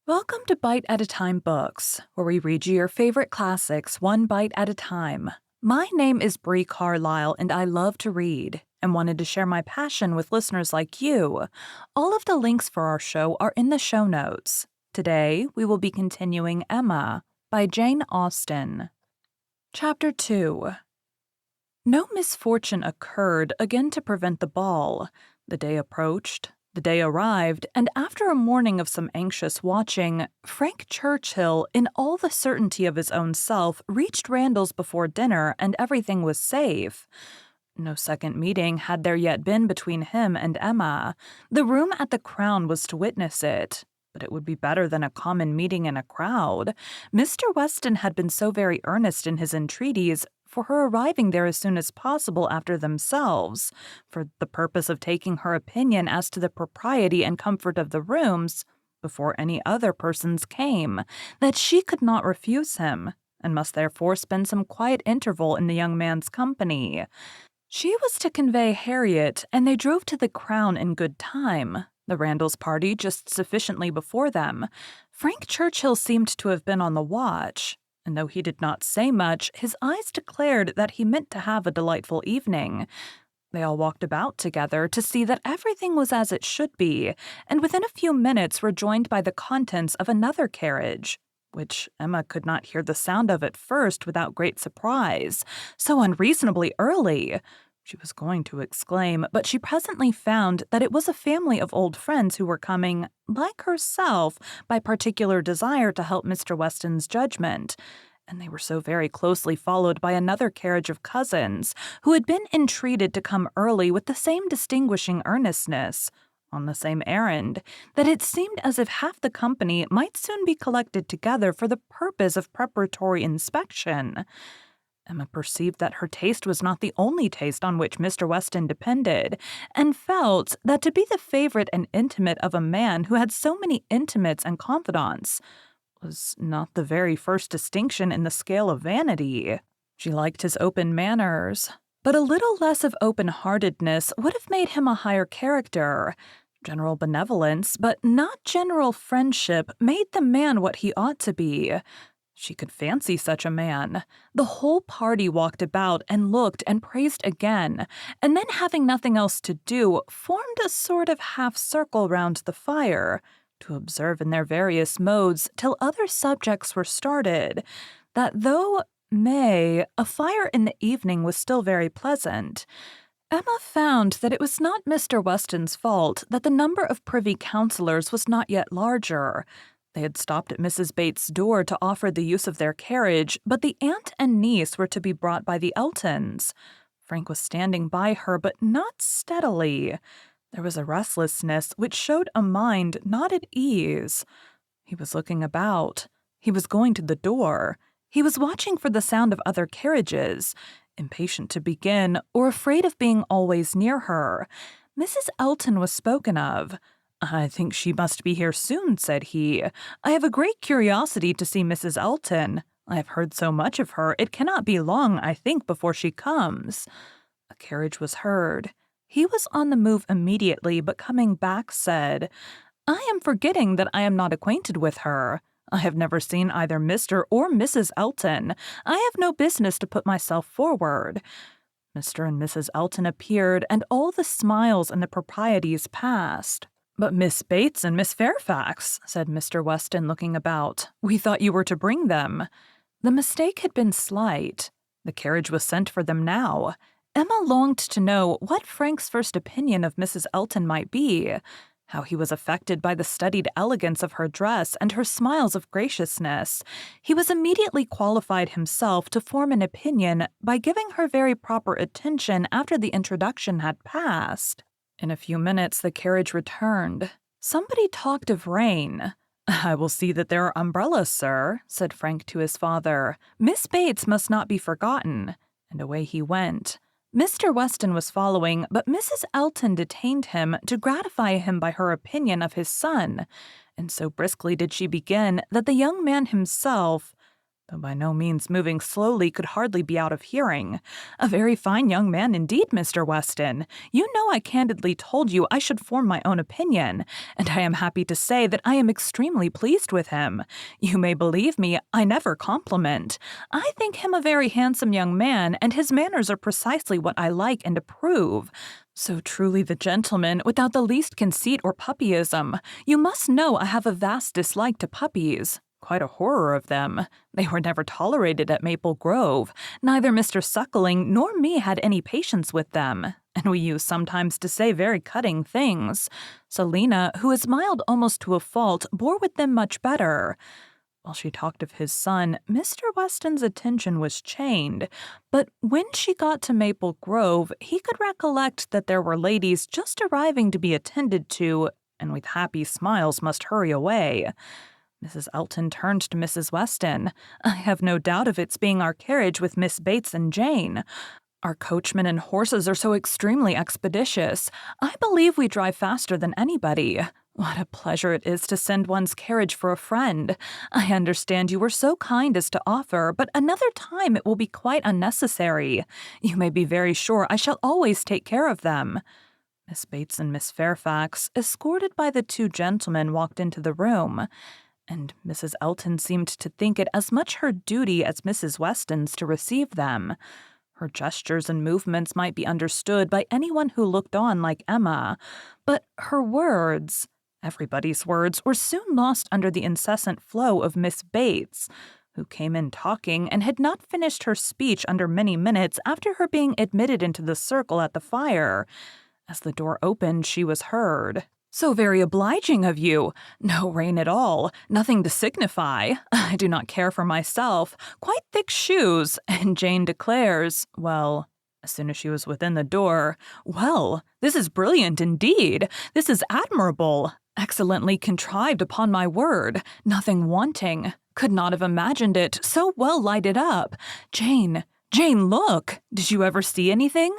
Welcome to Bite at a Time Books, where we read you your favorite classics one bite at a time. My name is Bree Carlile, and I love to read and wanted to share my passion with listeners like you. All of the links for our show are in the show notes. Today, we will be continuing Emma by Jane Austen. Chapter 2. No misfortune occurred again to prevent the ball. The day approached. The day arrived, and after a morning of some anxious watching, Frank Churchill, in all the certainty of his own self, reached Randalls before dinner, and everything was safe. No second meeting had there yet been between him and Emma. The room at the Crown was to witness it. But it would be better than a common meeting in a crowd. Mr. Weston had been so very earnest in his entreaties for her arriving there as soon as possible after themselves, for the purpose of taking her opinion as to the propriety and comfort of the rooms before any other persons came, that she could not refuse him, and must therefore spend some quiet interval in the young man's company. She was to convey Harriet, and they drove to the Crown in good time, the Randalls party just sufficiently before them. Frank Churchill seemed to have been on the watch, and though he did not say much, his eyes declared that he meant to have a delightful evening. They all walked about together to see that everything was as it should be, and within a few minutes were joined by the contents of another carriage, which Emma could not hear the sound of at first without great surprise. So unreasonably early! She was going to exclaim, but she presently found that it was a family of old friends who were coming, like herself, by particular desire to help Mr. Weston's judgment, and they were so very closely followed by another carriage of cousins, who had been entreated to come early with the same distinguishing earnestness, on the same errand, that it seemed as if half the company might soon be collected together for the purpose of preparatory inspection. Emma perceived that her taste was not the only taste on which Mr. Weston depended, and felt that to be the favorite and intimate of a man who had so many intimates and confidants was not the very first distinction in the scale of vanity. She liked his open manners, but a little less of open-heartedness would have made him a higher character. General benevolence, but not general friendship, made the man what he ought to be. She could fancy such a man. The whole party walked about and looked and praised again, and then having nothing else to do, formed a sort of half-circle round the fire, to observe in their various modes till other subjects were started, that though a fire in the evening was still very pleasant. Emma found that it was not Mr. Weston's fault that the number of privy councillors was not yet larger. They had stopped at Mrs. Bates's door to offer the use of their carriage, but the aunt and niece were to be brought by the Eltons. Frank was standing by her, but not steadily. There was a restlessness which showed a mind not at ease. He was looking about. He was going to the door. He was watching for the sound of other carriages, impatient to begin, or afraid of being always near her. Mrs. Elton was spoken of. "I think she must be here soon," said he. "I have a great curiosity to see Mrs. Elton. I have heard so much of her, it cannot be long, I think, before she comes." A carriage was heard. He was on the move immediately, but coming back said, "I am forgetting that I am not acquainted with her. I have never seen either Mr. or Mrs. Elton. I have no business to put myself forward." Mr. and Mrs. Elton appeared, and all the smiles and the proprieties passed. "But Miss Bates and Miss Fairfax," said Mr. Weston, looking about. "We thought you were to bring them." The mistake had been slight. The carriage was sent for them now. Emma longed to know what Frank's first opinion of Mrs. Elton might be, how he was affected by the studied elegance of her dress and her smiles of graciousness. He was immediately qualified himself to form an opinion by giving her very proper attention after the introduction had passed. In a few minutes the carriage returned. Somebody talked of rain. "I will see that there are umbrellas, sir," said Frank to his father. "Miss Bates must not be forgotten." And away he went. Mr. Weston was following, but Mrs. Elton detained him to gratify him by her opinion of his son, and so briskly did she begin that the young man himself though by no means moving slowly, could hardly be out of hearing. "A very fine young man indeed, Mr. Weston. You know I candidly told you I should form my own opinion, and I am happy to say that I am extremely pleased with him. You may believe me, I never compliment. I think him a very handsome young man, and his manners are precisely what I like and approve. So truly the gentleman, without the least conceit or puppyism. You must know I have a vast dislike to puppies. Quite a horror of them. They were never tolerated at Maple Grove. Neither Mr. Suckling nor me had any patience with them, and we used sometimes to say very cutting things. Selina, who is mild almost to a fault, bore with them much better." While she talked of his son, Mr. Weston's attention was chained, but when she got to Maple Grove, he could recollect that there were ladies just arriving to be attended to, and with happy smiles must hurry away. Mrs. Elton turned to Mrs. Weston. "I have no doubt of its being our carriage with Miss Bates and Jane. Our coachmen and horses are so extremely expeditious. I believe we drive faster than anybody. What a pleasure it is to send one's carriage for a friend. I understand you were so kind as to offer, but another time it will be quite unnecessary. You may be very sure I shall always take care of them." Miss Bates and Miss Fairfax, escorted by the two gentlemen, walked into the room, and Mrs. Elton seemed to think it as much her duty as Mrs. Weston's to receive them. Her gestures and movements might be understood by anyone who looked on like Emma, but her words, everybody's words, were soon lost under the incessant flow of Miss Bates, who came in talking and had not finished her speech under many minutes after her being admitted into the circle at the fire. As the door opened, she was heard. "So very obliging of you. No rain at all. Nothing to signify. I do not care for myself. Quite thick shoes. And Jane declares, well," as soon as she was within the door, "well, this is brilliant indeed. This is admirable. Excellently contrived, upon my word. Nothing wanting. Could not have imagined it. So well lighted up. Jane, look. Did you ever see anything?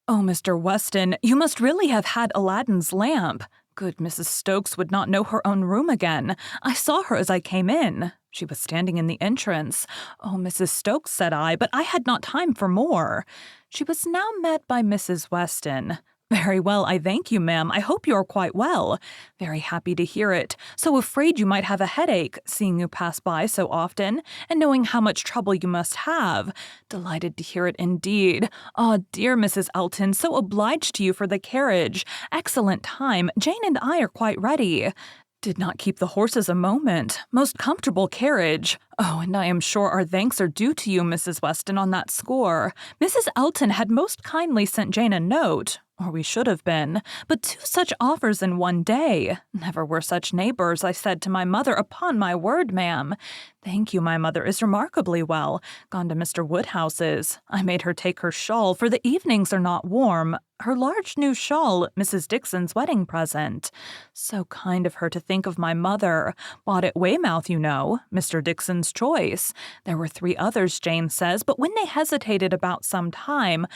Oh, Mr. Weston, you must really have had Aladdin's lamp. Good Mrs. Stokes would not know her own room again. I saw her as I came in. She was standing in the entrance. Oh, Mrs. Stokes, said I, but I had not time for more." She was now met by Mrs. Weston. "Very well, I thank you, ma'am. I hope you are quite well. Very happy to hear it. So afraid you might have a headache, seeing you pass by so often, and knowing how much trouble you must have. Delighted to hear it indeed. Ah, dear Mrs. Elton, so obliged to you for the carriage. Excellent time. Jane and I are quite ready. Did not keep the horses a moment. Most comfortable carriage. Oh, and I am sure our thanks are due to you, Mrs. Weston, on that score. Mrs. Elton had most kindly sent Jane a note, or we should have been, but 2 such offers in one day. Never were such neighbors, I said to my mother, upon my word, ma'am. Thank you, my mother is remarkably well. Gone to Mr. Woodhouse's. I made her take her shawl, for the evenings are not warm. Her large new shawl, Mrs. Dixon's wedding present. So kind of her to think of my mother. Bought at Weymouth, you know, Mr. Dixon's choice. There were 3 others, Jane says, but when they hesitated about some time,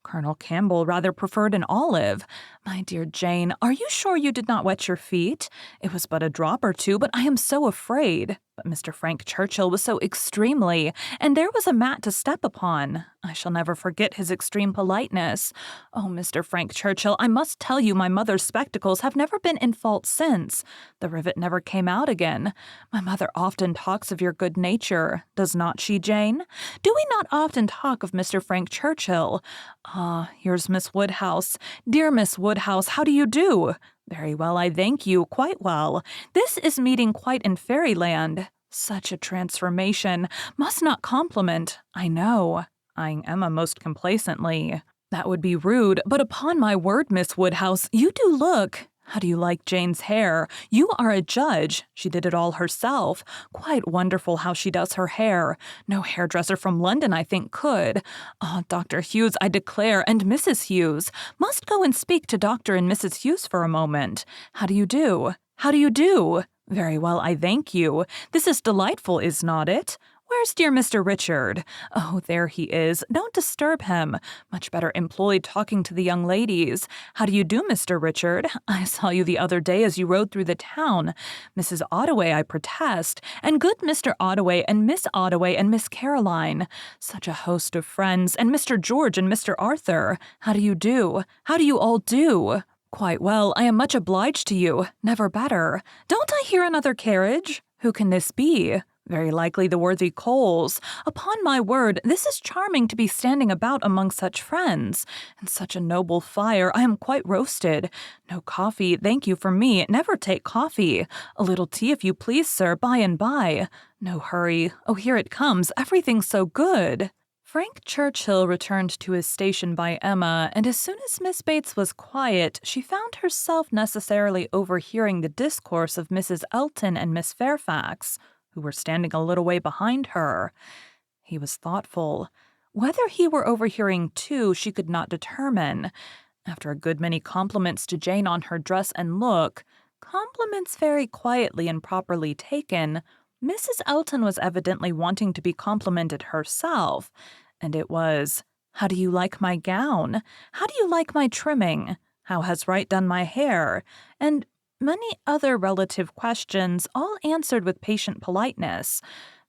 Colonel Campbell rather preferred an olive. My dear Jane, are you sure you did not wet your feet? It was but a drop or 2, but I am so afraid. But Mr. Frank Churchill was so extremely, and there was a mat to step upon. I shall never forget his extreme politeness. Oh, Mr. Frank Churchill, I must tell you my mother's spectacles have never been in fault since. The rivet never came out again. My mother often talks of your good nature, does not she, Jane? Do we not often talk of Mr. Frank Churchill? Ah, here's Miss Woodhouse. Dear Miss Woodhouse, how do you do? Very well, I thank you, quite well. This is meeting quite in fairyland. Such a transformation. Must not compliment, I know. Eyeing Emma most complacently. That would be rude, but upon my word, Miss Woodhouse, you do look. How do you like Jane's hair? You are a judge. She did it all herself. Quite wonderful how she does her hair. No hairdresser from London, I think, could. Ah, Dr. Hughes, I declare, and Mrs. Hughes. Must go and speak to Dr. and Mrs. Hughes for a moment. How do you do? How do you do? Very well, I thank you. This is delightful, is not it? Where's dear Mr. Richard? Oh, there he is. Don't disturb him. Much better employed talking to the young ladies. How do you do, Mr. Richard? I saw you the other day as you rode through the town. Mrs. Ottaway, I protest, and good Mr. Ottaway and Miss Ottaway and Miss Caroline. Such a host of friends, and Mr. George and Mr. Arthur. How do you do? How do you all do? Quite well. I am much obliged to you. Never better. Don't I hear another carriage? Who can this be? Very likely the worthy Coles. Upon my word, this is charming to be standing about among such friends. And such a noble fire, I am quite roasted. No coffee, thank you for me, never take coffee. A little tea if you please, sir, by and by. No hurry. Oh, here it comes, everything's so good. Frank Churchill returned to his station by Emma, and as soon as Miss Bates was quiet, she found herself necessarily overhearing the discourse of Mrs. Elton and Miss Fairfax, who were standing a little way behind her. He was thoughtful. Whether he were overhearing too, she could not determine. After a good many compliments to Jane on her dress and look, compliments very quietly and properly taken, Mrs. Elton was evidently wanting to be complimented herself, and it was, "How do you like my gown? How do you like my trimming? How has Wright done my hair?" and many other relative questions, all answered with patient politeness.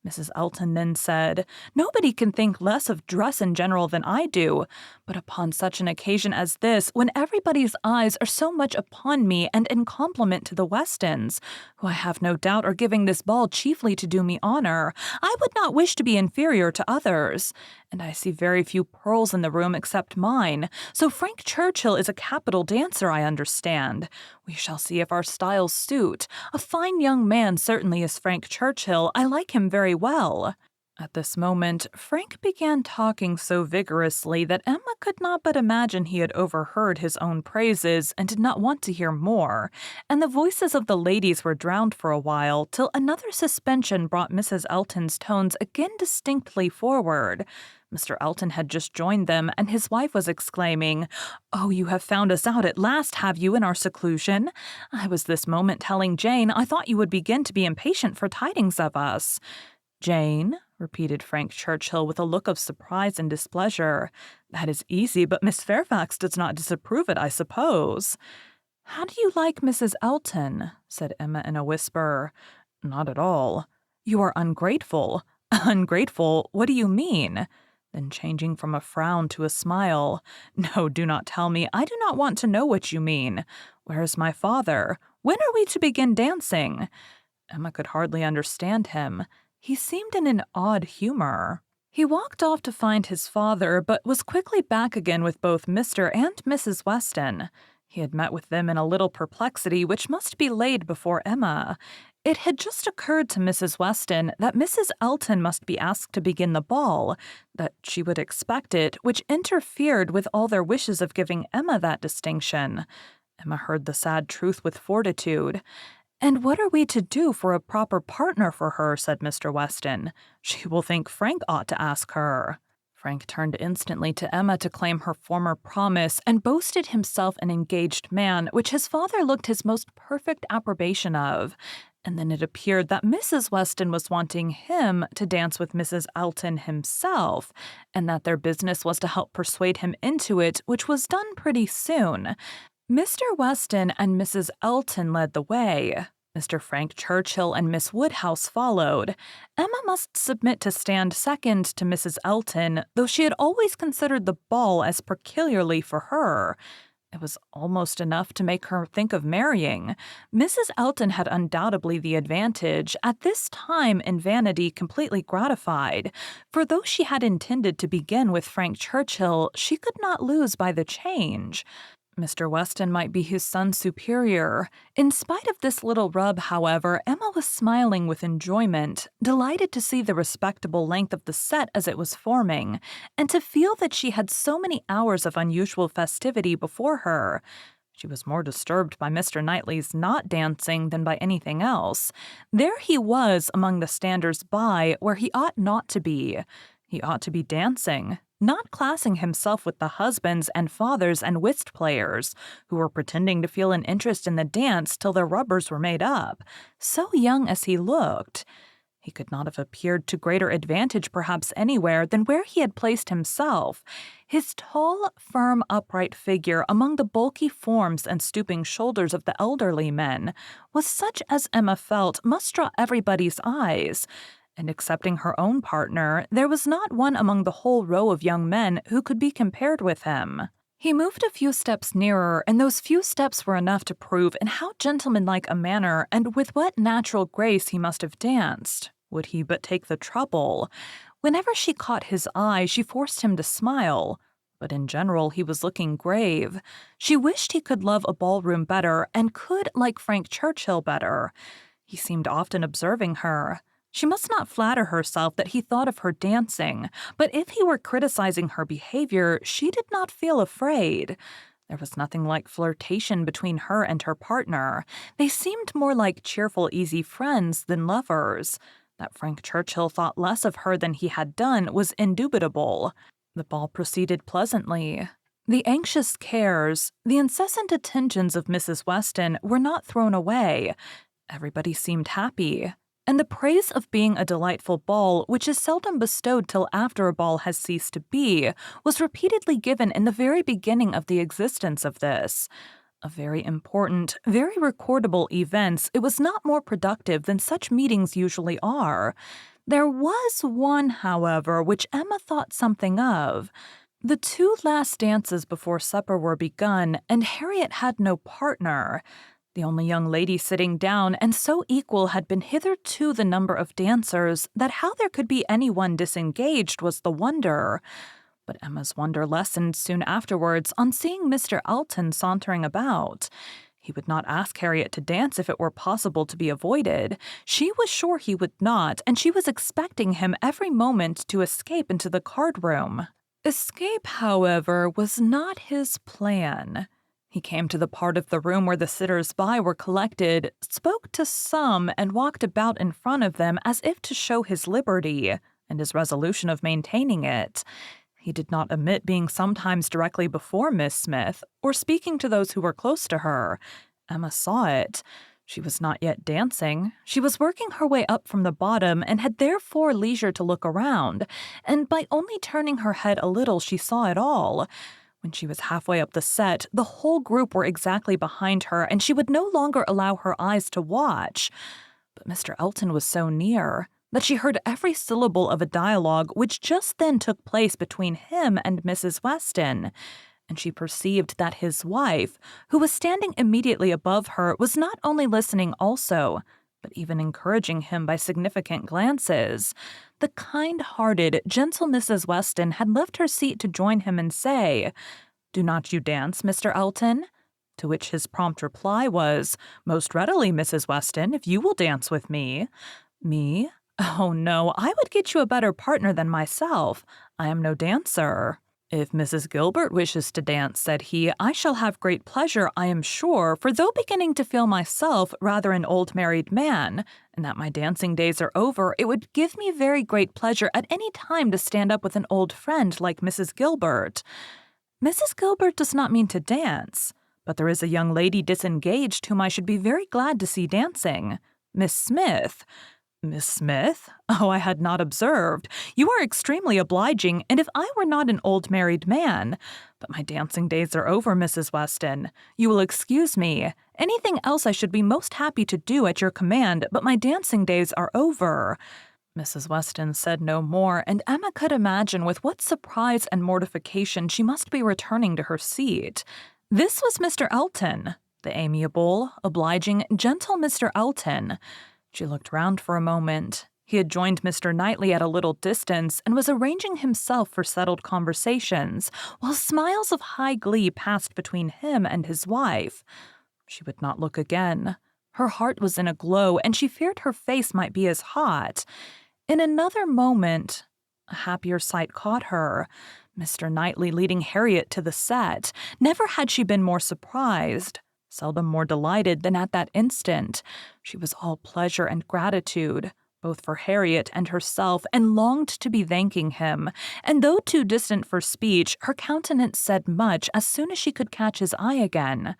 Mrs. Elton then said, "Nobody can think less of dress in general than I do, but upon such an occasion as this, when everybody's eyes are so much upon me and in compliment to the Westons, who I have no doubt are giving this ball chiefly to do me honor, I would not wish to be inferior to others. And I see very few pearls in the room except mine, so Frank Churchill is a capital dancer, I understand. We shall see if our styles suit. A fine young man certainly is Frank Churchill. I like him very well." At this moment, Frank began talking so vigorously that Emma could not but imagine he had overheard his own praises and did not want to hear more, and the voices of the ladies were drowned for a while, till another suspension brought Mrs. Elton's tones again distinctly forward. Mr. Elton had just joined them, and his wife was exclaiming, "Oh, you have found us out at last, have you, in our seclusion? I was this moment telling Jane I thought you would begin to be impatient for tidings of us." "Jane?" repeated Frank Churchill with a look of surprise and displeasure. "That is easy, but Miss Fairfax does not disapprove it, I suppose." "How do you like Mrs. Elton?" said Emma in a whisper. "Not at all." "You are ungrateful." "Ungrateful? What do you mean?" Then changing from a frown to a smile, "No, do not tell me. I do not want to know what you mean. Where is my father? When are we to begin dancing?" Emma could hardly understand him. He seemed in an odd humor. He walked off to find his father, but was quickly back again with both Mr. and Mrs. Weston. He had met with them in a little perplexity which must be laid before Emma. It had just occurred to Mrs. Weston that Mrs. Elton must be asked to begin the ball, that she would expect it, which interfered with all their wishes of giving Emma that distinction. Emma heard the sad truth with fortitude. "And what are we to do for a proper partner for her?" said Mr. Weston. "She will think Frank ought to ask her." Frank turned instantly to Emma to claim her former promise and boasted himself an engaged man, which his father looked his most perfect approbation of. And then it appeared that Mrs. Weston was wanting him to dance with Mrs. Elton himself, and that their business was to help persuade him into it, which was done pretty soon. Mr. Weston and Mrs. Elton led the way. Mr. Frank Churchill and Miss Woodhouse followed. Emma must submit to stand second to Mrs. Elton, though she had always considered the ball as peculiarly for her. It was almost enough to make her think of marrying. Mrs. Elton had undoubtedly the advantage, at this time in vanity completely gratified, for though she had intended to begin with Frank Churchill, she could not lose by the change. Mr. Weston might be his son's superior. In spite of this little rub, however, Emma was smiling with enjoyment, delighted to see the respectable length of the set as it was forming, and to feel that she had so many hours of unusual festivity before her. She was more disturbed by Mr. Knightley's not dancing than by anything else. There he was among the standers-by where he ought not to be. He ought to be dancing, not classing himself with the husbands and fathers and whist players, who were pretending to feel an interest in the dance till their rubbers were made up, so young as he looked. He could not have appeared to greater advantage perhaps anywhere than where he had placed himself. His tall, firm, upright figure among the bulky forms and stooping shoulders of the elderly men was such as Emma felt must draw everybody's eyes. And excepting her own partner, there was not one among the whole row of young men who could be compared with him. He moved a few steps nearer, and those few steps were enough to prove in how gentlemanlike a manner and with what natural grace he must have danced. Would he but take the trouble? Whenever she caught his eye, she forced him to smile. But in general, he was looking grave. She wished he could love a ballroom better and could like Frank Churchill better. He seemed often observing her. She must not flatter herself that he thought of her dancing, but if he were criticizing her behavior, she did not feel afraid. There was nothing like flirtation between her and her partner. They seemed more like cheerful, easy friends than lovers. That Frank Churchill thought less of her than he had done was indubitable. The ball proceeded pleasantly. The anxious cares, the incessant attentions of Mrs. Weston were not thrown away. Everybody seemed happy. And the praise of being a delightful ball, which is seldom bestowed till after a ball has ceased to be, was repeatedly given in the very beginning of the existence of this. Of very important, very recordable events, it was not more productive than such meetings usually are. There was one, however, which Emma thought something of. The 2 last dances before supper were begun, and Harriet had no partner. The only young lady sitting down, and so equal had been hitherto the number of dancers that how there could be any one disengaged was the wonder. But Emma's wonder lessened soon afterwards on seeing Mr. Elton sauntering about. He would not ask Harriet to dance if it were possible to be avoided. She was sure he would not, and she was expecting him every moment to escape into the card-room. Escape, however, was not his plan. He came to the part of the room where the sitters-by were collected, spoke to some, and walked about in front of them as if to show his liberty, and his resolution of maintaining it. He did not omit being sometimes directly before Miss Smith, or speaking to those who were close to her. Emma saw it. She was not yet dancing. She was working her way up from the bottom, and had therefore leisure to look around, and by only turning her head a little she saw it all. When she was halfway up the set, the whole group were exactly behind her, and she would no longer allow her eyes to watch. But Mr. Elton was so near that she heard every syllable of a dialogue which just then took place between him and Mrs. Weston, and she perceived that his wife, who was standing immediately above her, was not only listening also, but even encouraging him by significant glances. The kind-hearted, gentle Mrs. Weston had left her seat to join him and say, "Do not you dance, Mr. Elton?" To which his prompt reply was, "Most readily, Mrs. Weston, if you will dance with me." "Me? Oh, no, I would get you a better partner than myself. I am no dancer." "If Mrs. Gilbert wishes to dance," said he, "I shall have great pleasure, I am sure, for though beginning to feel myself rather an old married man, and that my dancing days are over, it would give me very great pleasure at any time to stand up with an old friend like Mrs. Gilbert." "Mrs. Gilbert does not mean to dance, but there is a young lady disengaged whom I should be very glad to see dancing. Miss Smith." "Miss Smith? Oh, I had not observed. You are extremely obliging, and if I were not an old married man— But my dancing days are over, Mrs. Weston. You will excuse me. Anything else I should be most happy to do at your command, but my dancing days are over." Mrs. Weston said no more, and Emma could imagine with what surprise and mortification she must be returning to her seat. This was Mr. Elton, the amiable, obliging, gentle Mr. Elton. She looked round for a moment. He had joined Mr. Knightley at a little distance and was arranging himself for settled conversations, while smiles of high glee passed between him and his wife. She would not look again. Her heart was in a glow, and she feared her face might be as hot. In another moment, a happier sight caught her. Mr. Knightley leading Harriet to the set. Never had she been more surprised. Seldom more delighted than at that instant. She was all pleasure and gratitude, both for Harriet and herself, and longed to be thanking him, and though too distant for speech, her countenance said much as soon as she could catch his eye again.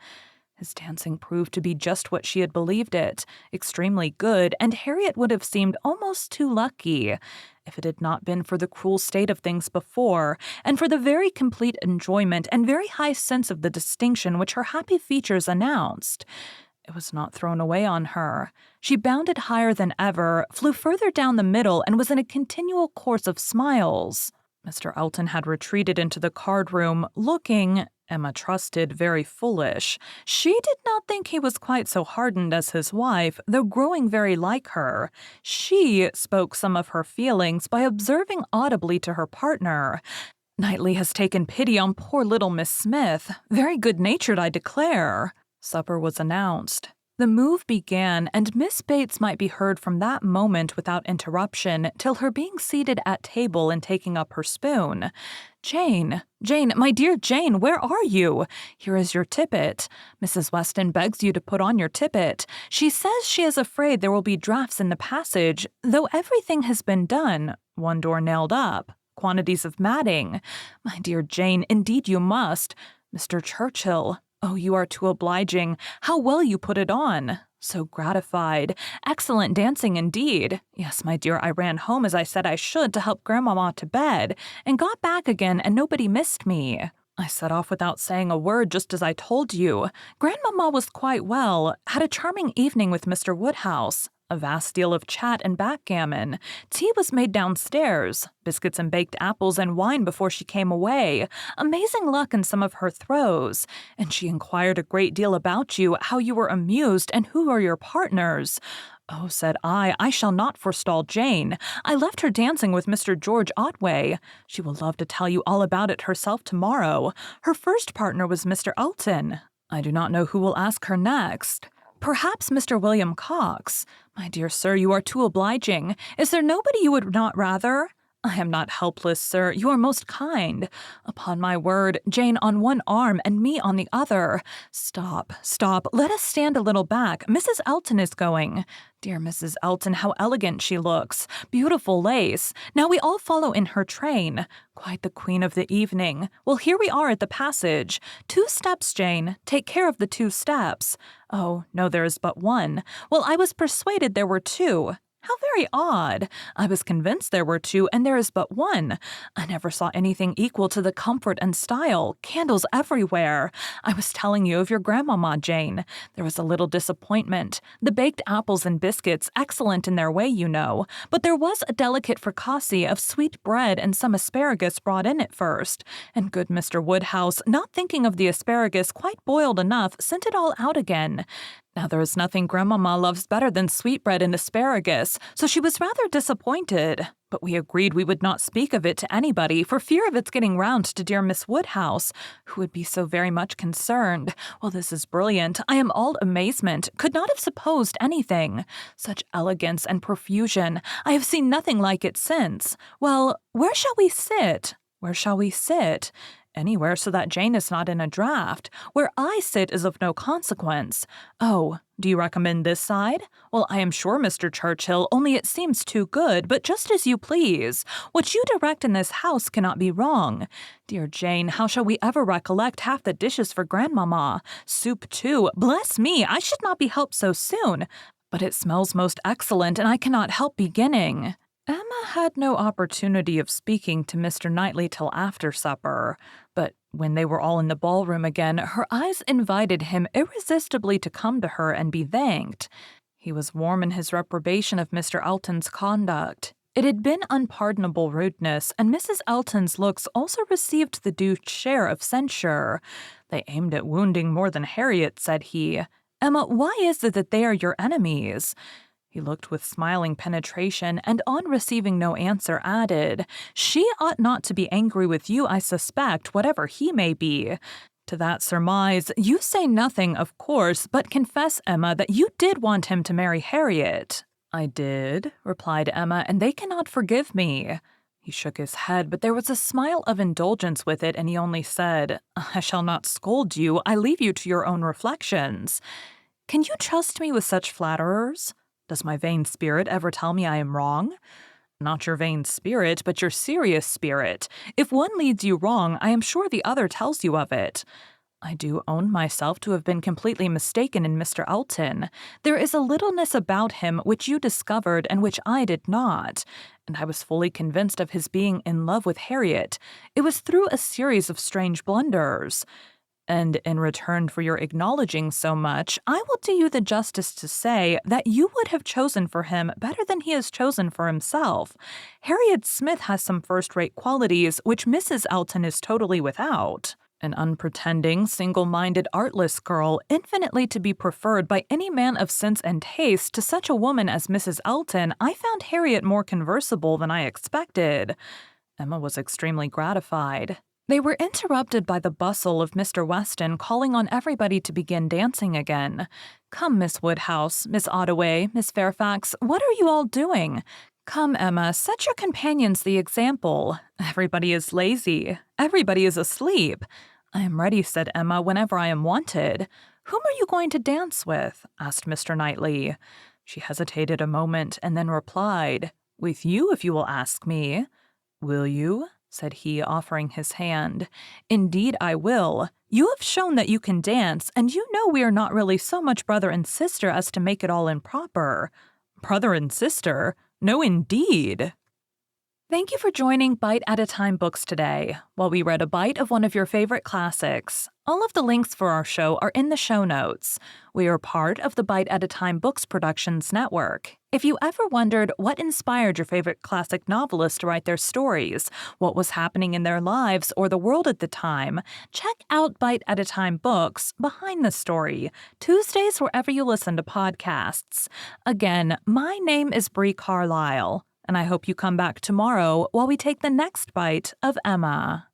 His dancing proved to be just what she had believed it, extremely good, and Harriet would have seemed almost too lucky if it had not been for the cruel state of things before, and for the very complete enjoyment and very high sense of the distinction which her happy features announced. It was not thrown away on her. She bounded higher than ever, flew further down the middle, and was in a continual course of smiles. Mr. Elton had retreated into the card-room, looking, Emma trusted, very foolish. She did not think he was quite so hardened as his wife, though growing very like her. She spoke some of her feelings by observing audibly to her partner, "Knightley has taken pity on poor little Miss Smith. Very good-natured, I declare." Supper was announced. The move began, and Miss Bates might be heard from that moment without interruption till her being seated at table and taking up her spoon. Jane, my dear Jane, where are you? Here is your tippet. Mrs. Weston begs you to put on your tippet. She says she is afraid there will be draughts in the passage, though everything has been done. One door nailed up. Quantities of matting. My dear Jane, indeed you must. Mr. Churchill. Oh, you are too obliging. How well you put it on. So gratified. Excellent dancing indeed. Yes, my dear, I ran home as I said I should to help Grandmama to bed, and got back again, and nobody missed me. I set off without saying a word, just as I told you. Grandmama was quite well, had a charming evening with Mr. Woodhouse. A vast deal of chat and backgammon. Tea was made downstairs. Biscuits and baked apples and wine before she came away. Amazing luck in some of her throws. And she inquired a great deal about you, how you were amused, and who are your partners. Oh, said I shall not forestall Jane. I left her dancing with Mr. George Otway. She will love to tell you all about it herself tomorrow. Her first partner was Mr. Elton. I do not know who will ask her next. Perhaps Mr. William Cox. My dear sir, you are too obliging. Is there nobody you would not rather? I am not helpless, sir. You are most kind. Upon my word, Jane on one arm and me on the other. Stop. Let us stand a little back. Mrs. Elton is going. Dear Mrs. Elton, how elegant she looks. Beautiful lace. Now we all follow in her train. Quite the queen of the evening. Well, here we are at the passage. 2 steps, Jane. Take care of the 2 steps. Oh, no, there is but one. Well, I was persuaded there were 2. How very odd. I was convinced there were 2, and there is but one. I never saw anything equal to the comfort and style. Candles everywhere. I was telling you of your grandmama, Jane. There was a little disappointment. The baked apples and biscuits, excellent in their way, you know. But there was a delicate fricassee of sweet bread and some asparagus brought in at first. And good Mr. Woodhouse, not thinking of the asparagus quite boiled enough, sent it all out again. Now there is nothing Grandmama loves better than sweetbread and asparagus, so she was rather disappointed. But we agreed we would not speak of it to anybody for fear of its getting round to dear Miss Woodhouse, who would be so very much concerned. Well, this is brilliant. I am all amazement. Could not have supposed anything. Such elegance and profusion. I have seen nothing like it since. Well, where shall we sit? Where shall we sit? Anywhere so that Jane is not in a draught. Where I sit is of no consequence. Oh, do you recommend this side? Well, I am sure, Mr. Churchill, only it seems too good, but just as you please. What you direct in this house cannot be wrong. Dear Jane, how shall we ever recollect half the dishes for Grandmama? Soup, too. Bless me, I should not be helped so soon. But it smells most excellent, and I cannot help beginning. Emma had no opportunity of speaking to Mr. Knightley till after supper, but when they were all in the ballroom again, her eyes invited him irresistibly to come to her and be thanked. He was warm in his reprobation of Mr. Elton's conduct. It had been unpardonable rudeness, and Mrs. Elton's looks also received the due share of censure. They aimed at wounding more than Harriet, said he. Emma, why is it that they are your enemies? He looked with smiling penetration, and on receiving no answer added, She ought not to be angry with you, I suspect, whatever he may be. To that surmise, you say nothing, of course, but confess, Emma, that you did want him to marry Harriet. I did, replied Emma, and they cannot forgive me. He shook his head, but there was a smile of indulgence with it, and he only said, I shall not scold you, I leave you to your own reflections. Can you trust me with such flatterers? Does my vain spirit ever tell me I am wrong? Not your vain spirit, but your serious spirit. If one leads you wrong, I am sure the other tells you of it. I do own myself to have been completely mistaken in Mr. Elton. There is a littleness about him which you discovered and which I did not, and I was fully convinced of his being in love with Harriet. It was through a series of strange blunders. And in return for your acknowledging so much, I will do you the justice to say that you would have chosen for him better than he has chosen for himself. Harriet Smith has some first-rate qualities which Mrs. Elton is totally without. An unpretending, single-minded, artless girl, infinitely to be preferred by any man of sense and taste to such a woman as Mrs. Elton, I found Harriet more conversable than I expected. Emma was extremely gratified. They were interrupted by the bustle of Mr. Weston calling on everybody to begin dancing again. Come, Miss Woodhouse, Miss Ottaway, Miss Fairfax, what are you all doing? Come, Emma, set your companions the example. Everybody is lazy. Everybody is asleep. I am ready, said Emma, whenever I am wanted. Whom are you going to dance with? Asked Mr. Knightley. She hesitated a moment and then replied, With you, if you will ask me. Will you? Said he, offering his hand. Indeed I will. You have shown that you can dance, and you know we are not really so much brother and sister as to make it all improper. Brother and sister? No, indeed. Thank you for joining Bite at a Time Books today, while we read a bite of one of your favorite classics. All of the links for our show are in the show notes. We are part of the Bite at a Time Books Productions Network. If you ever wondered what inspired your favorite classic novelists to write their stories, what was happening in their lives or the world at the time, check out Bite at a Time Books Behind the Story, Tuesdays wherever you listen to podcasts. Again, my name is Bree Carlile, and I hope you come back tomorrow while we take the next bite of Emma.